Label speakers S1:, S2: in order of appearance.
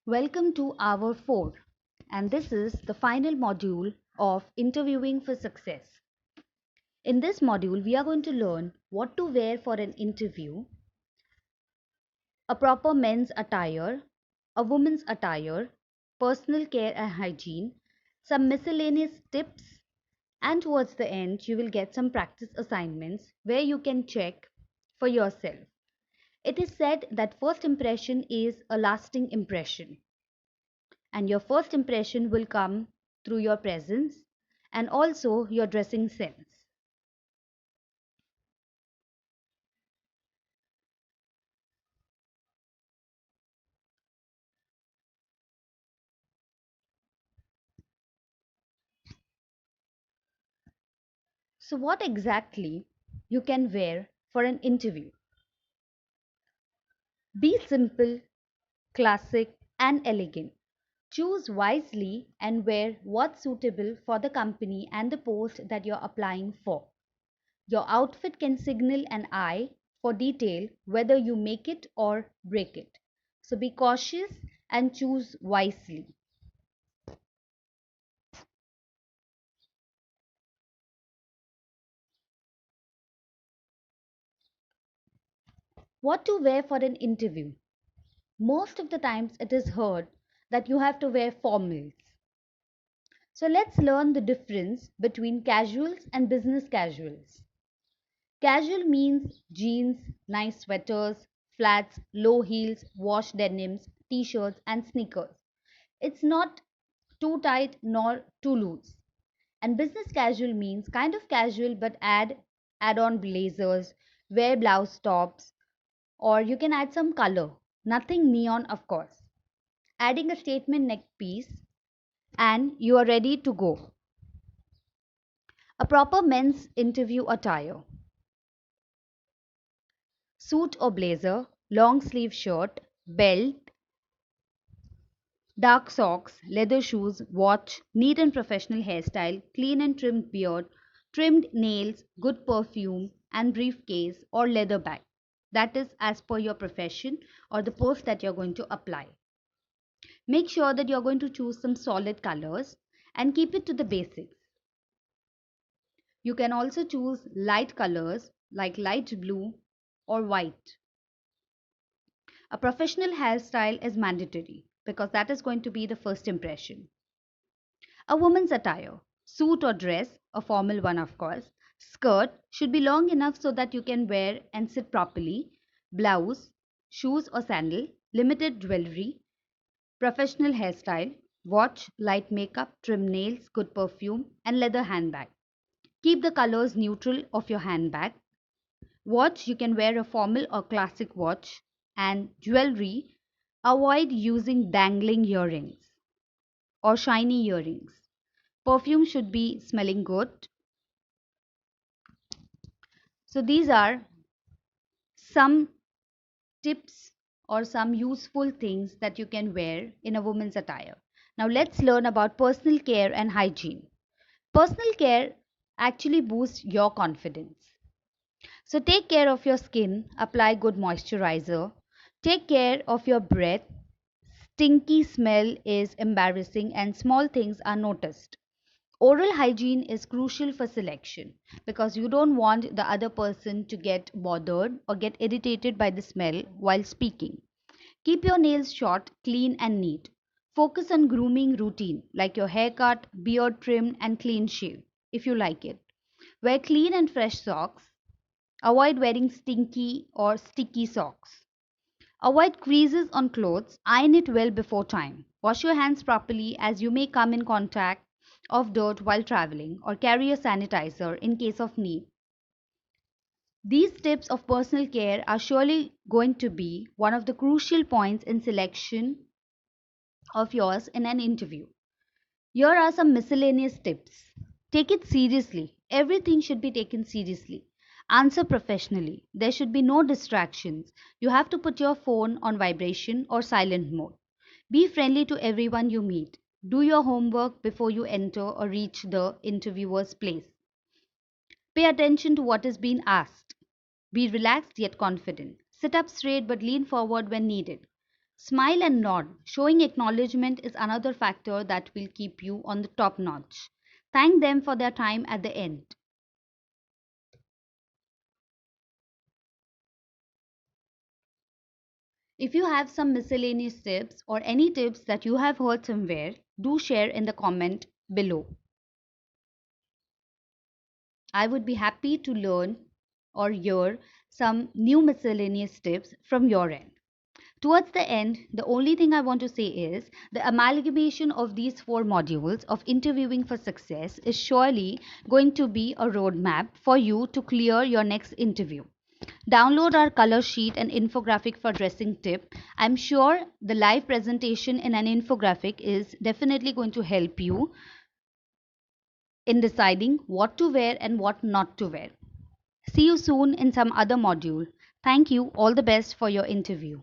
S1: Welcome to hour 4, and this is the final module of Interviewing for Success. In this module, we are going to learn what to wear for an interview, a proper men's attire, a woman's attire, personal care and hygiene, some miscellaneous tips, and towards the end, you will get some practice assignments where you can check for yourself. It is said that first impression is a lasting impression. And your first impression will come through your presence and also your dressing sense. So, what exactly you can wear for an interview? Be simple, classic, and elegant. Choose wisely and wear what's suitable for the company and the post that you're applying for. Your outfit can signal an eye for detail whether you make it or break it. So be cautious and choose wisely. What to wear for an interview? Most of the times it is heard that you have to wear formals. So let's learn the difference between casuals and business casuals. Casual means jeans, nice sweaters, flats, low heels, wash denims, t-shirts and sneakers. It's not too tight nor too loose. And business casual means kind of casual but add on blazers, wear blouse tops, or you can add some color. Nothing neon, of course. Adding a statement neck piece, and you are ready to go. A proper men's interview attire: suit or blazer, long sleeve shirt, belt, dark socks, leather shoes, watch, neat and professional hairstyle, clean and trimmed beard, trimmed nails, good perfume, and briefcase or leather bag. That is as per your profession or the post that you're going to apply. Make sure that you're going to choose some solid colors and keep it to the basics. You can also choose light colors like light blue or white. A professional hairstyle is mandatory because that is going to be the first impression. A woman's attire: suit or dress, a formal one of course. Skirt should be long enough so that you can wear and sit properly. Blouse, shoes or sandal, limited jewelry, professional hairstyle, watch, light makeup, trim nails, good perfume, and leather handbag. Keep the colors neutral of your handbag. Watch, you can wear a formal or classic watch. And jewelry, avoid using dangling earrings or shiny earrings. Perfume should be smelling good. So these are some tips or some useful things that you can wear in a woman's attire. Now let's learn about personal care and hygiene. Personal care actually boosts your confidence. So take care of your skin, apply good moisturizer, take care of your breath. Stinky smell is embarrassing and small things are noticed. Oral hygiene is crucial for selection because you don't want the other person to get bothered or get irritated by the smell while speaking. Keep your nails short, clean, and neat. Focus on grooming routine like your haircut, beard trim, and clean shave if you like it. Wear clean and fresh socks. Avoid wearing stinky or sticky socks. Avoid creases on clothes. Iron it well before time. Wash your hands properly as you may come in contact of dirt while traveling or carry a sanitizer in case of need. These tips of personal care are surely going to be one of the crucial points in selection of yours in an interview. Here are some miscellaneous tips. Take it seriously. Everything should be taken seriously. Answer professionally. There should be no distractions. You have to put your phone on vibration or silent mode. Be friendly to everyone you meet. Do your homework before you enter or reach the interviewer's place. Pay attention to what is being asked. Be relaxed yet confident. Sit up straight but lean forward when needed. Smile and nod. Showing acknowledgement is another factor that will keep you on the top notch. Thank them for their time at the end. If you have some miscellaneous tips or any tips that you have heard somewhere, do share in the comment below. I would be happy to learn or hear some new miscellaneous tips from your end. Towards the end, the only thing I want to say is the amalgamation of these four modules of interviewing for success is surely going to be a roadmap for you to clear your next interview. Download our color sheet and infographic for dressing tip. I'm sure the live presentation in an infographic is definitely going to help you in deciding what to wear and what not to wear. See you soon in some other module. Thank you. All the best for your interview.